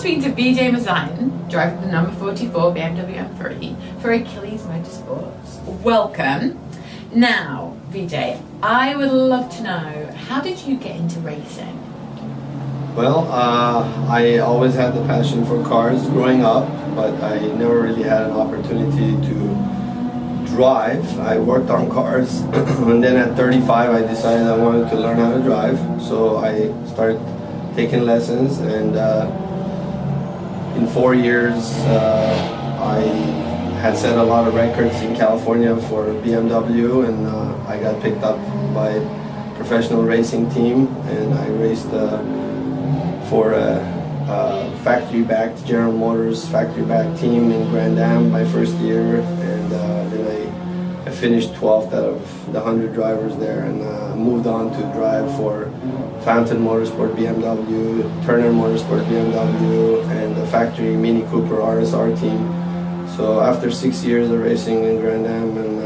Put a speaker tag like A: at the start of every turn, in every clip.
A: speaking to V.J. Mirzayan, driver of the number 44 BMW M3 for Achilles Motorsports. Welcome. Now, V.J., I would love to know, how did you get into racing?
B: Well, I always had the passion for cars growing up, but I never really had an opportunity to drive. I worked on cars, and then at 35 I decided I wanted to learn how to drive. So I started taking lessons, and in 4 years I had set a lot of records in California for BMW, and I got picked up by a professional racing team, and I raced for a factory-backed General Motors factory-backed team in Grand Am my first year, and then I finished 12th out of the 100 drivers there, and moved on to drive for Fountain Motorsport BMW, Turner Motorsport BMW, and the factory Mini Cooper RSR team. So after 6 years of racing in Grand Am, and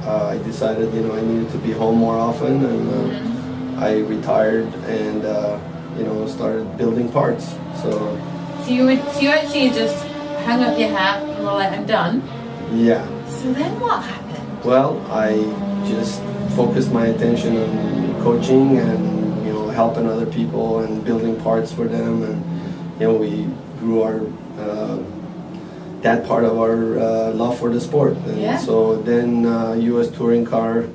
B: I decided I needed to be home more often, and I retired and started building parts. So
A: you actually just hung up your hat and were like, I'm done?
B: Yeah.
A: So then what happened?
B: Well, I just focused my attention on coaching and helping other people and building parts for them, and we grew our that part of our love for the sport. And so then US Touring Car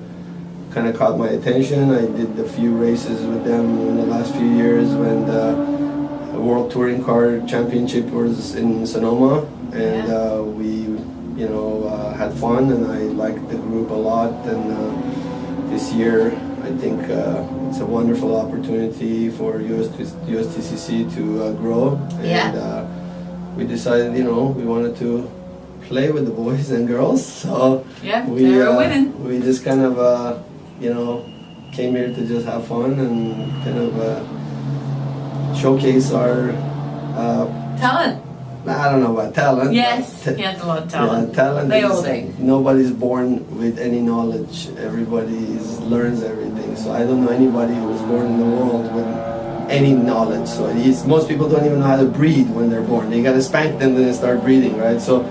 B: kind of caught my attention. I did a few races with them in the last few years when the World Touring Car Championship was in Sonoma, and we had fun, and I liked the group a lot. And this year I think it's a wonderful opportunity for USTCC to grow, and we decided we wanted to play with the boys and girls, so we just kind of came here to just have fun and kind of showcase our
A: talent.
B: I don't know about talent.
A: Yes, he has a lot of talent.
B: Yeah, talent.
A: They all do.
B: Nobody's born with any knowledge. Everybody learns everything. So I don't know anybody who was born in the world with any knowledge. So most people don't even know how to breathe when they're born. They gotta spank them, then they start breathing, right? So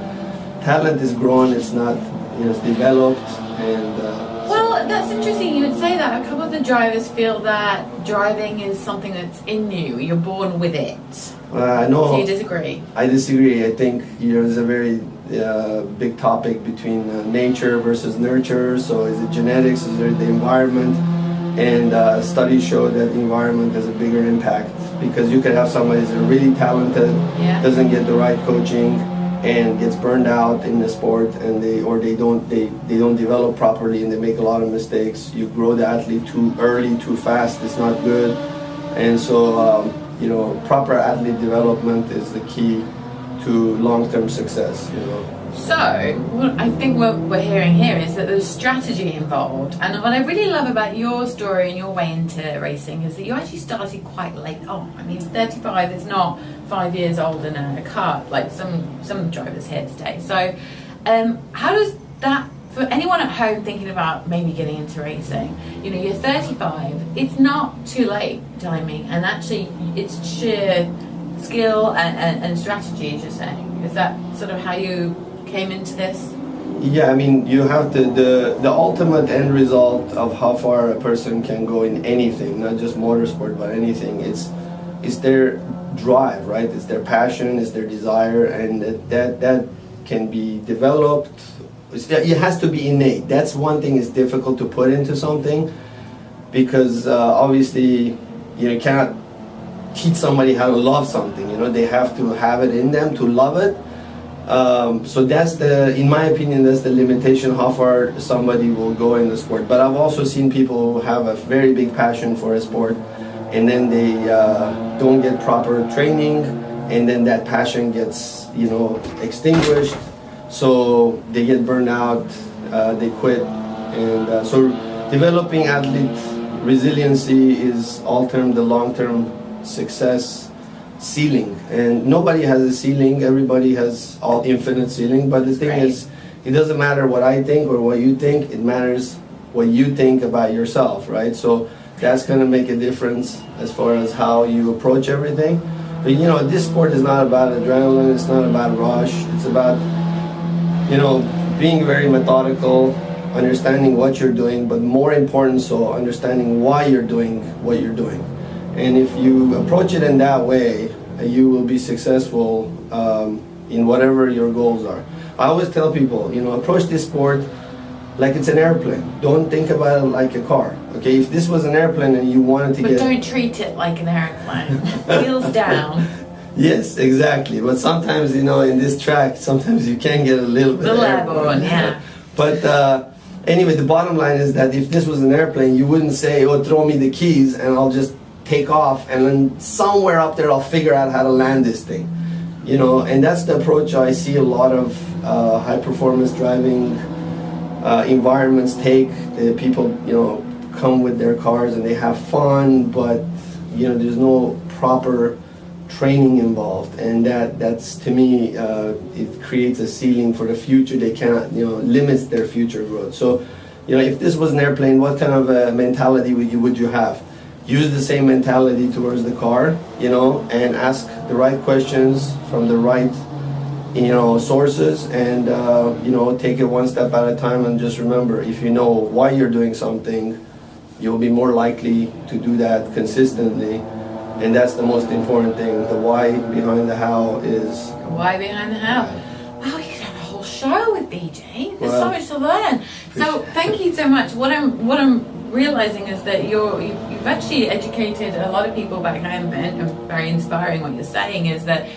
B: talent is grown. It's not, it's developed, and.
A: Well, that's interesting. You would say that. A couple of the drivers feel that driving is something that's in you. You're born with it.
B: No,
A: so you disagree?
B: I disagree. I think there's a very big topic between nature versus nurture. So is it genetics? Is it the environment? And studies show that the environment has a bigger impact, because you could have somebody who's really talented, doesn't get the right coaching, and gets burned out in the sport, and they don't develop properly, and they make a lot of mistakes. You grow the athlete too early, too fast. It's not good, and so proper athlete development is the key to long-term success.
A: So, what I think what we're hearing here is that there's strategy involved, and what I really love about your story and your way into racing is that you actually started quite late on. I mean, 35 is not 5 years old in a car like some drivers here today. So, how does that, for anyone at home thinking about maybe getting into racing, you're 35, it's not too late timing, and actually it's sheer skill and strategy, as you're saying. Is that sort of how you came into this?
B: Yeah, I mean, you have the ultimate end result of how far a person can go in anything, not just motorsport, but anything. It's their drive, right? It's their passion, it's their desire, and that can be developed. It has to be innate. That's one thing is difficult to put into something, because obviously you cannot teach somebody how to love something. They have to have it in them to love it. So that's in my opinion, that's the limitation how far somebody will go in the sport. But I've also seen people who have a very big passion for a sport, and then they don't get proper training, and then that passion gets extinguished. So they get burned out, they quit, and so developing athlete resiliency is all-term, the long-term success ceiling. And nobody has a ceiling, everybody has all infinite ceiling, but the thing is, it doesn't matter what I think or what you think, it matters what you think about yourself, right? So that's going to make a difference as far as how you approach everything. But you know, this sport is not about adrenaline, it's not about rush, it's about, you know, being very methodical, understanding what you're doing, but more important so, understanding why you're doing what you're doing. And if you approach it in that way, you will be successful in whatever your goals are. I always tell people, you know, approach this sport like it's an airplane. Don't think about it like a car. Okay, if this was an airplane and you wanted to
A: But
B: get...
A: don't treat it like an airplane. Wheels down.
B: Yes, exactly. But sometimes, you know, in this track, sometimes you can get a little bit
A: airborne, yeah.
B: But anyway, the bottom line is that if this was an airplane, you wouldn't say, oh, throw me the keys and I'll just take off, and then somewhere up there I'll figure out how to land this thing. You know, and that's the approach I see a lot of high performance driving environments take. The people, you know, come with their cars and they have fun, but you know, there's no proper training involved, and that's to me it creates a ceiling for the future. They cannot, you know, limits their future growth. So, you know, if this was an airplane, what kind of a mentality would you have? Use the same mentality towards the car, you know, and ask the right questions from the right, you know, sources, and you know, take it one step at a time. And just remember, if you know why you're doing something, you'll be more likely to do that consistently. And that's the most important thing. The why behind the how is...
A: Why behind the how. Wow, we could have a whole show with BJ. There's so much to learn. So thank you so much. What I'm realizing is that you've actually educated a lot of people back home, and very inspiring what you're saying is that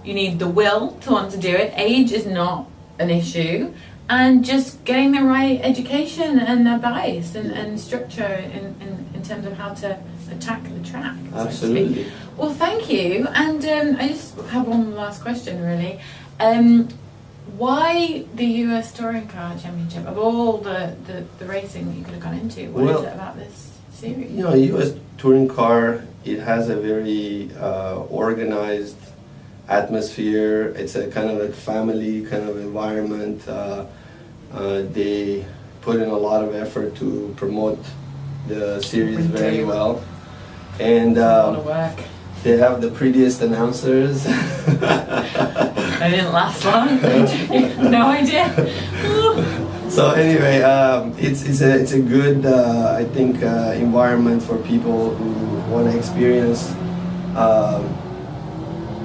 A: you need the will to want to do it. Age is not an issue, and just getting the right education and advice and structure in terms of how to attack the track.
B: Absolutely.
A: So well, thank you. And I just have one last question, really. Why the US Touring Car Championship? Of all the racing that you could have gone into, what is it about this series?
B: You know, US Touring Car, it has a very organized atmosphere. It's a kind of a family kind of environment. They put in a lot of effort to promote the series very well. And
A: a lot of work.
B: They have the prettiest announcers.
A: I didn't last long. No idea.
B: So anyway, it's a good I think environment for people who want to experience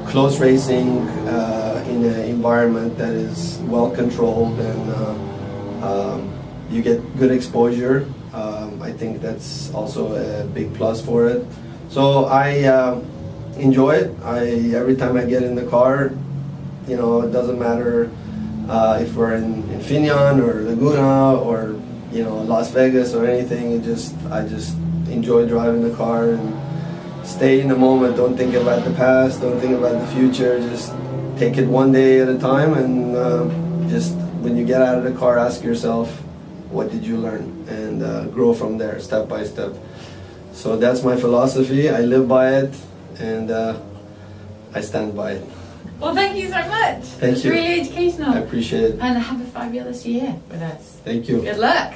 B: close racing in an environment that is well controlled, and you get good exposure. I think that's also a big plus for it. So I enjoy it. Every time I get in the car, you know, it doesn't matter if we're in Finian or Laguna or, you know, Las Vegas or anything. I just enjoy driving the car and stay in the moment. Don't think about the past. Don't think about the future. Just take it one day at a time, and just when you get out of the car, ask yourself, what did you learn, and grow from there, step by step. So that's my philosophy. I live by it, and I stand by it.
A: Well, thank you so much.
B: Thank you.
A: It's really educational.
B: I appreciate it.
A: And have a fabulous year with us.
B: Thank you.
A: Good luck.